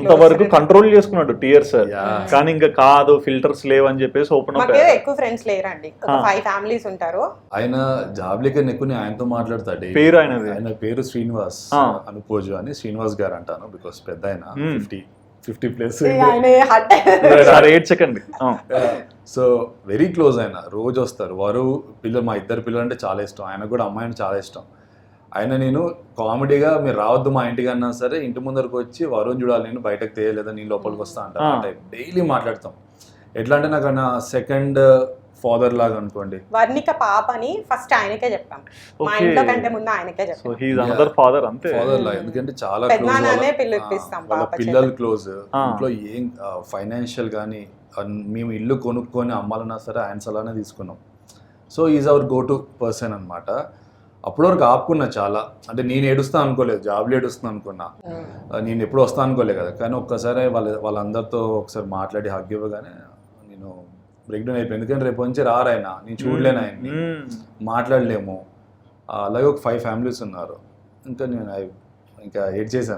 అంతవరకు కంట్రోల్ చేసుకున్నాడు టీయర్స్, కానీ ఇంకా కాదు ఫిల్టర్స్ లేవని చెప్పేసి ఓపెన్ అప్. ఎక్కువ ఫ్రెండ్స్ లేరండి, 5 ఫ్యామిలీస్ ఉంటారు. ఆయన జాబ్లీ కన్నా ఎక్కువ ఆయనతో మాట్లాడతాడు. పేరు ఆయనది, ఆయన పేరు శ్రీనివాస్ అనుపోజు అని, శ్రీనివాస్ గారు అంటాను బికాస్ పెద్ద ఆయన 50 plus. Second. So very close ఆయన, రోజు వస్తారు. వారు పిల్లలు, మా ఇద్దరు పిల్లలు అంటే చాలా ఇష్టం, ఆయన కూడా అమ్మాయి అంటే చాలా ఇష్టం. ఆయన నేను కామెడీగా మీరు రావద్దు మా ఇంటికి అన్నా సరే ఇంటి ముందరకు వచ్చి వరుణ్ చూడాలి, నేను బయటకు తీయలేదా, నేను లోపలికి వస్తా అంటాను. డైలీ మాట్లాడతాం. ఎట్లా అంటే నాకు ఆయన సెకండ్ ఫాదర్ లాగా అనుకోండి. వర్ణిక పాపని ఫస్ట్ ఆయనకే చెప్పాం, మా ఇంట్లో కంటే ముందు ఆయనకే చెప్పాం. ఫాదర్ అంతే, ఫాదర్ లాగా. ఎందుకంటే చాలా వాళ్ళ పిల్లలు క్లోజ్. ఇంట్లో ఏం ఫైనాన్షియల్ కానీ మేము ఇల్లు కొనుక్కొని అమ్మాలన్నా సరే ఆయన సలానే తీసుకున్నాం. So is our go to person అనమాట. అప్పటి వరకు ఆపుకున్నా చాలా, అంటే నేను ఏడుస్తాను అనుకోలేదు, జాబ్లో ఏడుస్తాను అనుకున్నా, నేను ఎప్పుడు వస్తాను అనుకోలేదు కదా. కానీ ఒక్కసారి వాళ్ళందరితో ఒకసారి మాట్లాడి హగ్ ఇవ్వగానే నేను బ్రేక్ డౌన్ అయిపోయింది. ఎందుకంటే రేపు నుంచి రారాయన, నేను చూడలేను ఆయన్ని, మాట్లాడలేము. అలాగే ఒక 5 ఫ్యామిలీస్ ఉన్నారు. ఇంకా నేను ఇంకా ఏడ్ చేశాను.